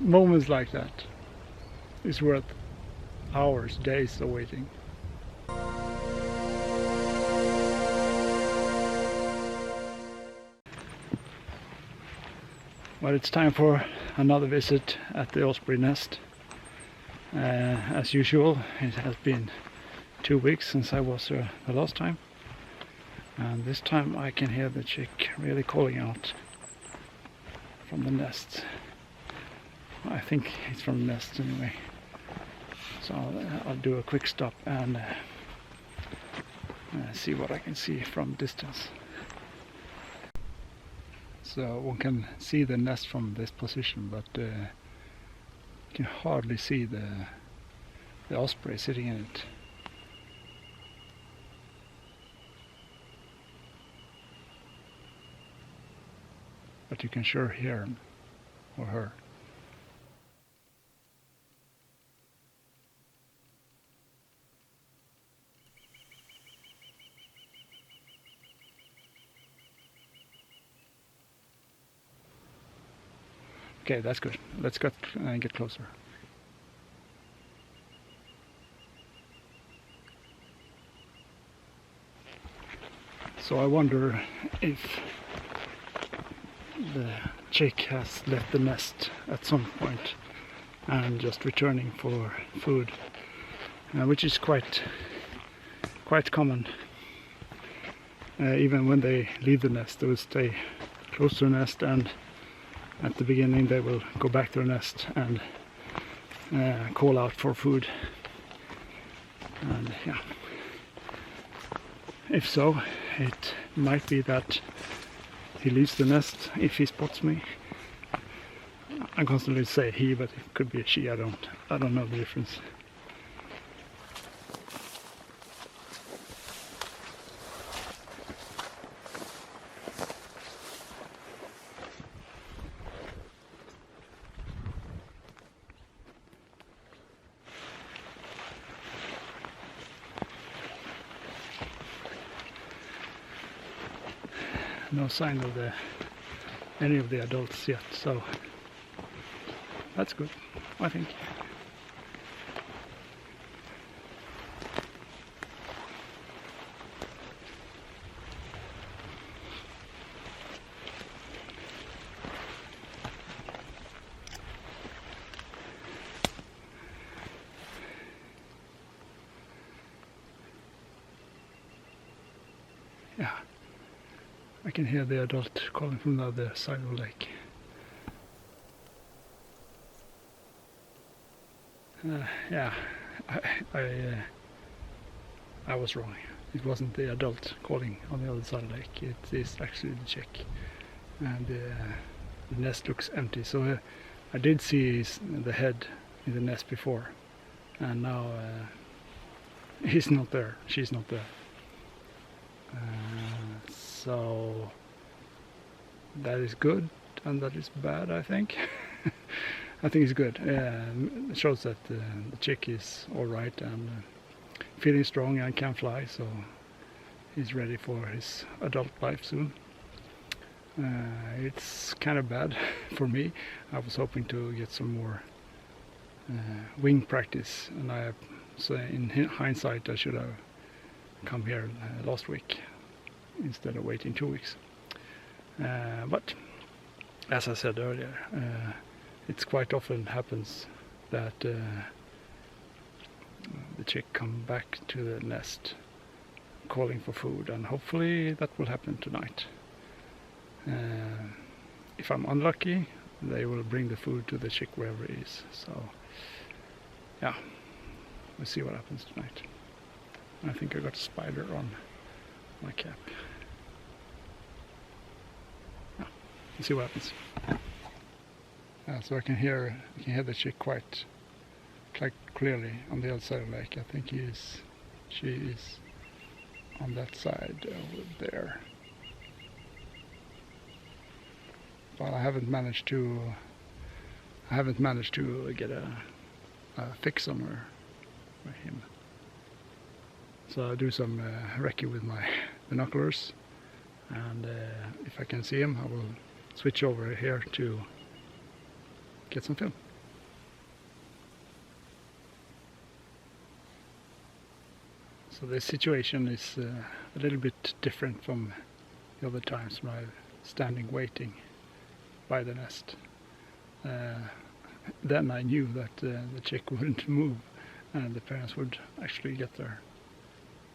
moments like that is worth hours, days of waiting. But it's time for another visit at the osprey nest. As usual, it has been 2 weeks since I was there the last time, and this time I can hear the chick really calling out from the nest. I think it's from the nest anyway, so I'll do a quick stop and see what I can see from distance. So one can see the nest from this position, but you can hardly see the osprey sitting in it. But you can sure hear him or her. Okay, that's good. Let's get closer. So I wonder if the chick has left the nest at some point and just returning for food, which is quite common. Even when they leave the nest, they will stay close to the nest, and at the beginning they will go back to the nest and call out for food. And yeah, if so, it might be that he leaves the nest if he spots me. I constantly say he, but it could be a she. I don't know the difference. No sign of any of the adults yet, so that's good, I think. Yeah. I can hear the adult calling from the other side of the lake. Yeah, I was wrong. It wasn't the adult calling on the other side of the lake. It is actually the chick, and the nest looks empty. So I did see the head in the nest before, and now he's not there. She's not there. So that is good and that is bad, I think. I think it's good. It shows that the chick is alright and feeling strong and can fly, so he's ready for his adult life soon. It's kind of bad for me. I was hoping to get some more wing practice, and so in hindsight I should have come here last week instead of waiting 2 weeks. But as I said earlier, it's quite often happens that the chick come back to the nest calling for food, and hopefully that will happen tonight. If I'm unlucky, they will bring the food to the chick wherever it is. So yeah, we'll see what happens tonight. I think I got a spider on my cap. Yeah, we'll see what happens. So I can hear the chick quite clearly on the other side of the lake. I think she is on that side over there. But I haven't managed to get a fix on her or him. So I'll do some recce with my binoculars, and if I can see him, I will switch over here to get some film. So this situation is a little bit different from the other times when I'm standing waiting by the nest. Then I knew that the chick wouldn't move and the parents would actually get there.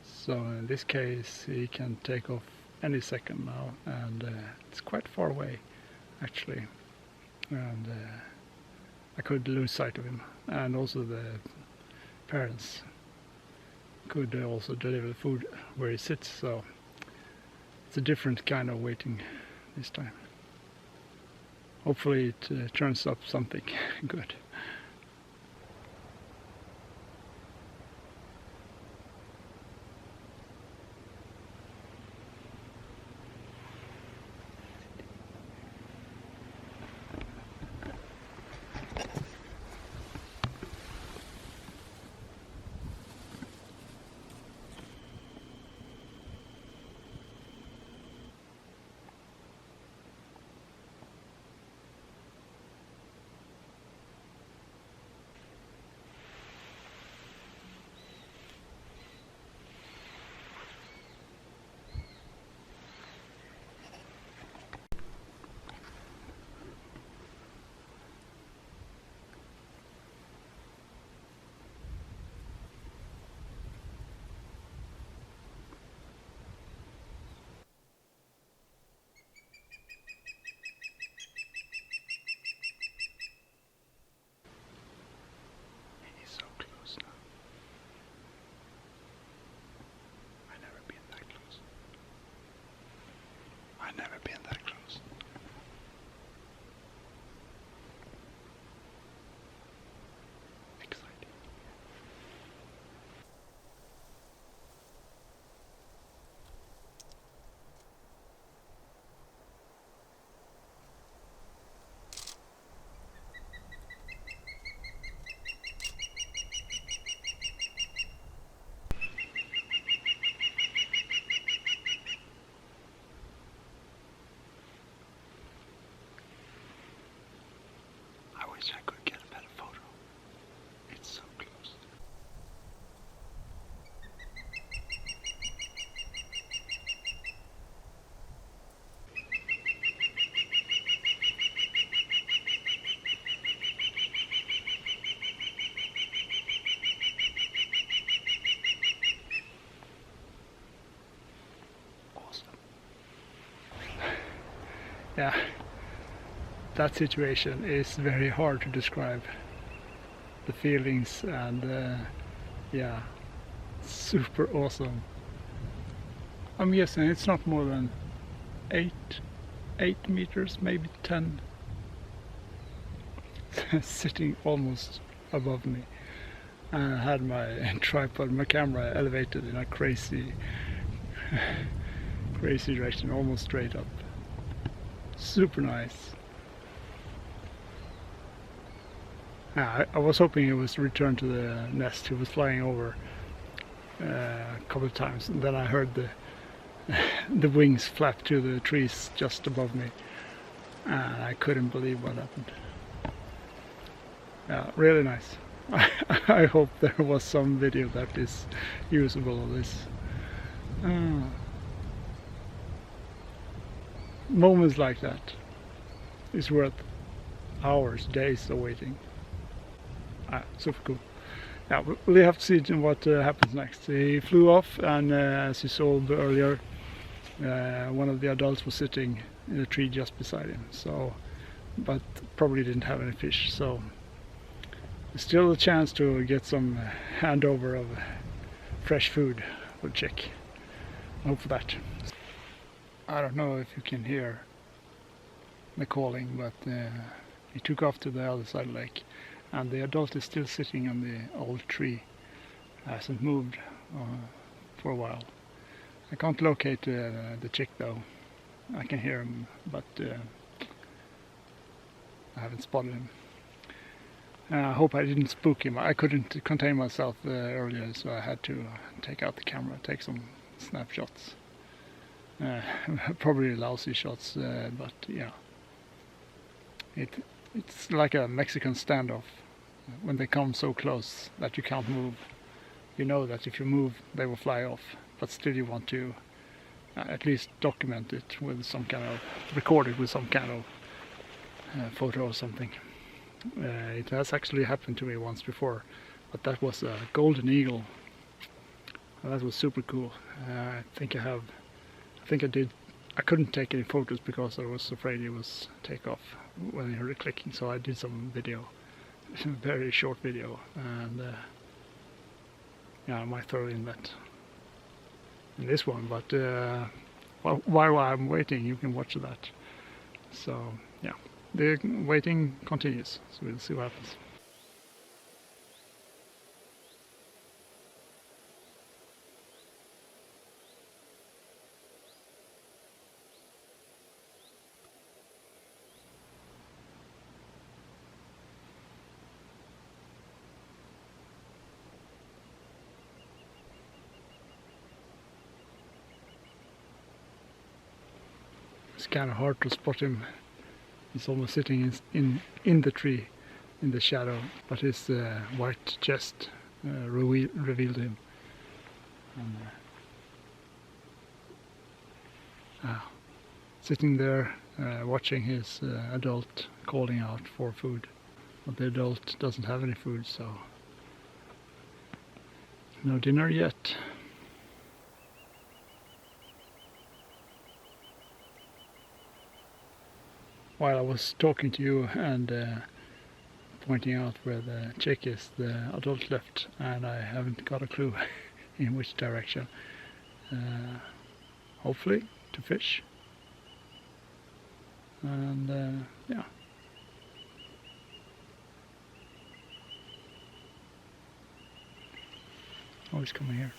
So in this case he can take off any second now, and it's quite far away actually, and I could lose sight of him, and also the parents could also deliver the food where he sits, so it's a different kind of waiting this time. Hopefully it turns up something good. Never been that close. Exciting. I wish I could get a better photo. It's so close. Awesome. Yeah. That situation is very hard to describe. The feelings, and yeah, super awesome. I'm guessing it's not more than 8 meters, maybe 10, sitting almost above me. And I had my tripod, my camera elevated in a crazy direction, almost straight up. Super nice. I was hoping it was returned to the nest. He was flying over a couple of times, and then I heard the wings flap to the trees just above me, and I couldn't believe what happened. Yeah, really nice. I hope there was some video that is usable of this. Moments like that is worth hours, days of waiting. Super cool. Yeah, we'll have to see what happens next. He flew off, and as you saw earlier, one of the adults was sitting in a tree just beside him. So, but probably didn't have any fish. So, still a chance to get some handover of fresh food for chick. I hope for that. I don't know if you can hear the calling, but he took off to the other side of the lake. And the adult is still sitting on the old tree, hasn't moved for a while. I can't locate the chick though. I can hear him, but I haven't spotted him. I hope I didn't spook him. I couldn't contain myself earlier, so I had to take out the camera, take some snapshots. Probably lousy shots, but yeah. It's like a Mexican standoff when they come so close that you can't move. you know that if you move they will fly off, but still you want to at least document it with some kind of, record it with some kind of photo or something. It has actually happened to me once before, but that was a golden eagle. And that was super cool. I think I couldn't take any photos because I was afraid it was take off when I heard it clicking, so I did some video, very short video, and yeah, I might throw in that in this one, but while I'm waiting you can watch that. So yeah, the waiting continues, so we'll see what happens. It's kind of hard to spot him. He's almost sitting in the tree, in the shadow, but his white chest revealed him. And, sitting there watching his adult calling out for food, but the adult doesn't have any food, so no dinner yet. While I was talking to you and pointing out where the chick is, the adult left, and I haven't got a clue in which direction. Hopefully to fish. And yeah. Oh, he's coming here.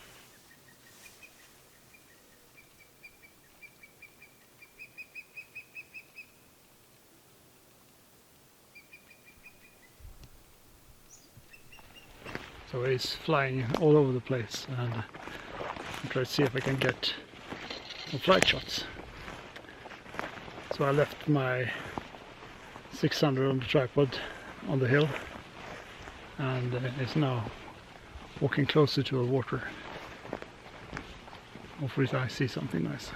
So he's flying all over the place, and I'll try to see if I can get some flight shots. So I left my 600 on the tripod on the hill, and it's now walking closer to the water. Hopefully I see something nice,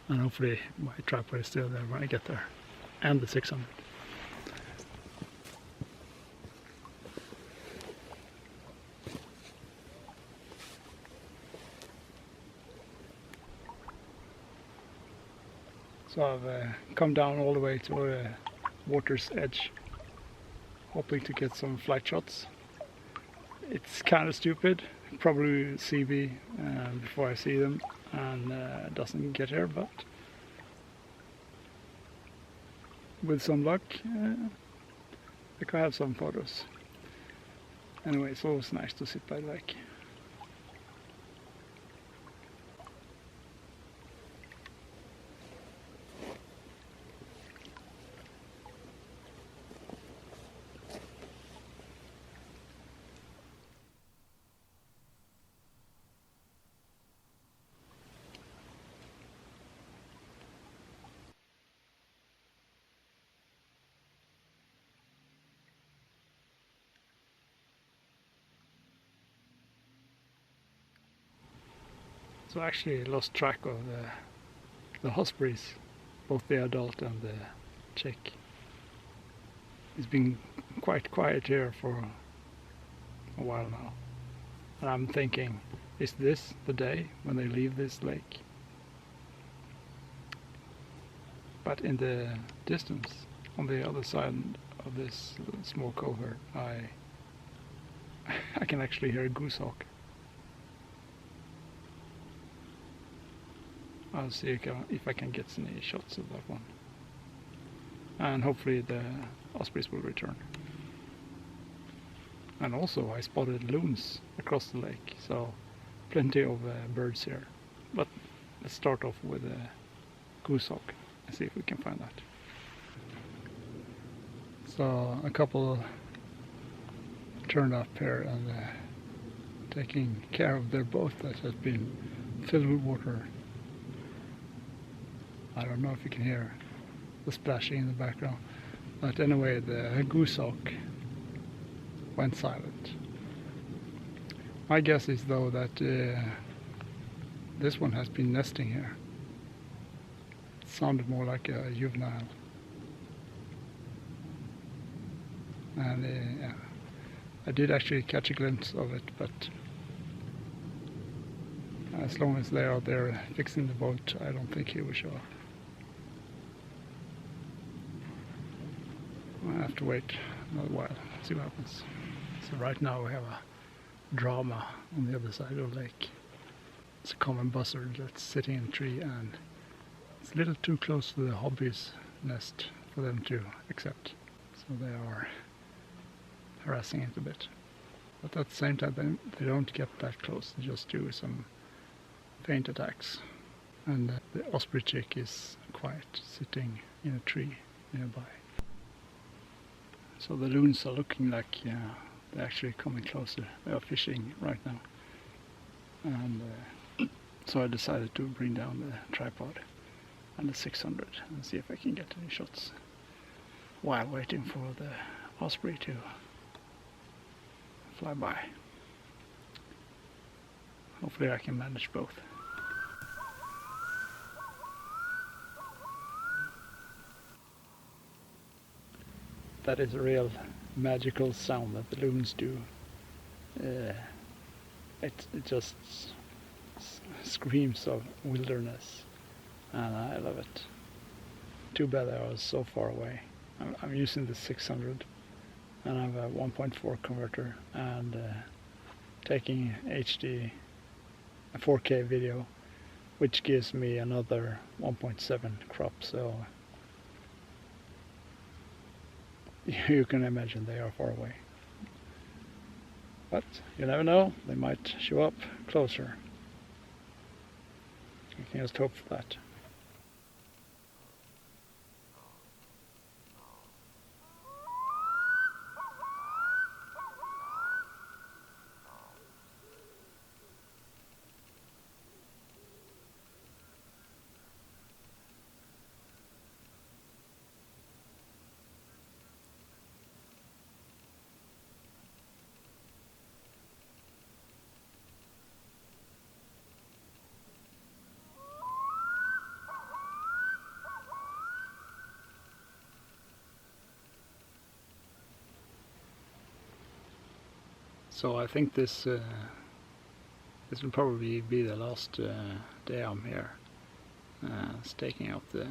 and hopefully my tripod is still there when I get there, and the 600. So I've come down all the way to the water's edge, hoping to get some flight shots. It's kind of stupid, probably see me before I see them, and doesn't get here, but with some luck I could have some photos. Anyway, it's always nice to sit by the lake. So I actually lost track of the ospreys, both the adult and the chick. It's been quite quiet here for a while now, and I'm thinking, is this the day when they leave this lake? But in the distance, on the other side of this small covert, I can actually hear a goosehawk. I'll see if I can get any shots of that one. And hopefully the ospreys will return. And also I spotted loons across the lake, so plenty of birds here. But let's start off with a goosehawk and see if we can find that. So a couple turned up here and taking care of their boat that has been filled with water. I don't know if you can hear the splashing in the background, but anyway, the goosehawk went silent. My guess is though that this one has been nesting here. It sounded more like a juvenile. And yeah, I did actually catch a glimpse of it, but as long as they are there fixing the boat, I don't think he will show up. I have to wait another while, see what happens. So right now we have a drama on the other side of the lake. It's a common buzzard that's sitting in a tree, and it's a little too close to the hobby's nest for them to accept. So they are harassing it a bit. But at the same time they don't get that close, they just do some faint attacks. And the osprey chick is quiet, sitting in a tree nearby. So the loons are looking like they're actually coming closer. They are fishing right now. And so I decided to bring down the tripod and the 600 and see if I can get any shots while waiting for the osprey to fly by. Hopefully I can manage both. That is a real magical sound that the loons do. It just screams of wilderness, and I love it. Too bad I was so far away. I'm using the 600 and I have a 1.4 converter and taking HD, a 4K video, which gives me another 1.7 crop, so you can imagine they are far away. But you never know, they might show up closer. You can just hope for that. So I think this will probably be the last day I'm here, staking out the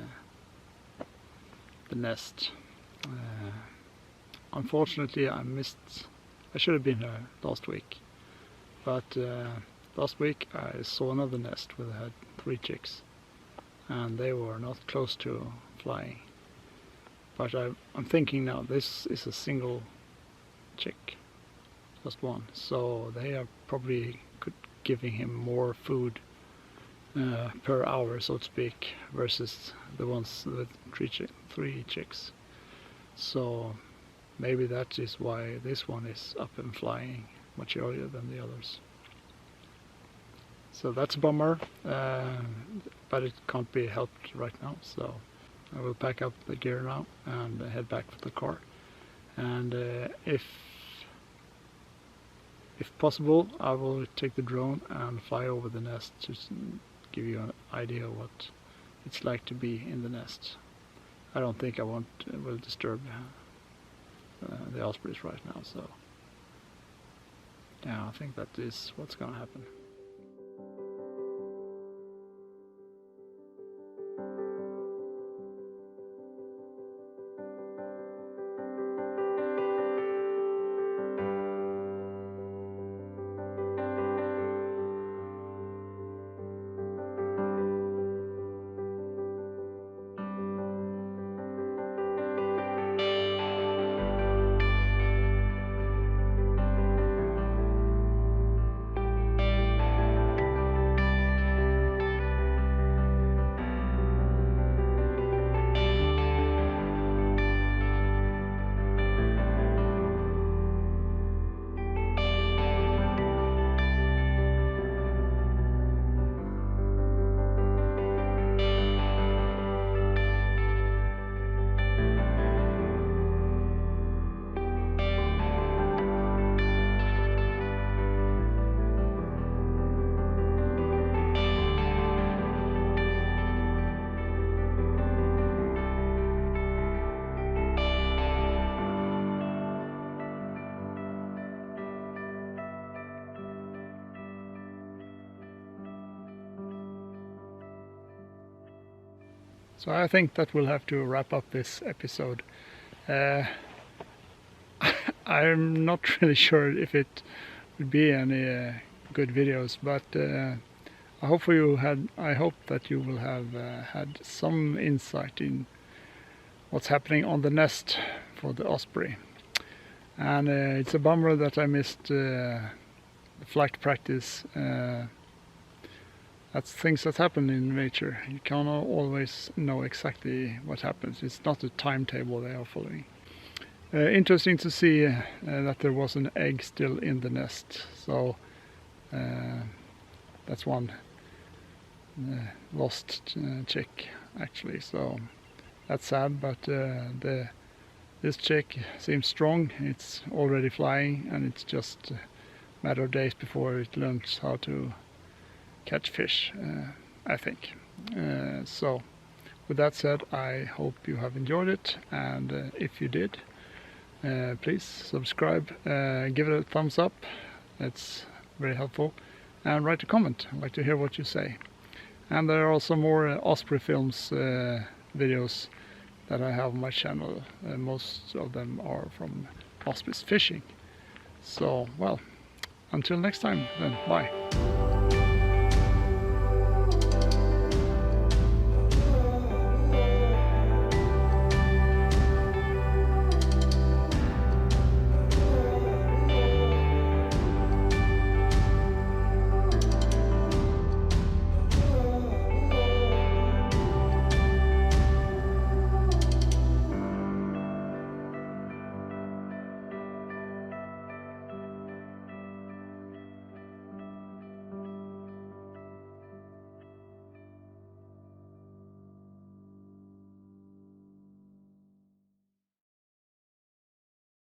nest. Unfortunately, I should have been here last week, but last week I saw another nest where they had 3 chicks, and they were not close to flying. But I'm thinking now this is a single chick. Just one, so they are probably giving him more food per hour, so to speak, versus the ones with 3 chicks. So maybe that is why this one is up and flying much earlier than the others. So that's a bummer, but it can't be helped right now, so I will pack up the gear now and head back for the car. And if possible, I will take the drone and fly over the nest to give you an idea of what it's like to be in the nest. I don't think I will disturb the ospreys right now, so yeah, I think that is what's gonna happen. So I think that we'll have to wrap up this episode. I'm not really sure if it would be any good videos, but I hope that you will have had some insight in what's happening on the nest for the osprey. And it's a bummer that I missed the flight practice. That's things that happen in nature. You cannot always know exactly what happens. It's not a timetable they are following. Interesting to see that there was an egg still in the nest. So that's one lost chick actually. So that's sad, but this chick seems strong. It's already flying, and it's just a matter of days before it learns how to catch fish, I think. So with that said, I hope you have enjoyed it, and if you did, please subscribe, give it a thumbs up, it's very helpful, and write a comment. I'd like to hear what you say. And there are also more osprey films videos that I have on my channel. Most of them are from osprey fishing. So, well, until next time then, bye.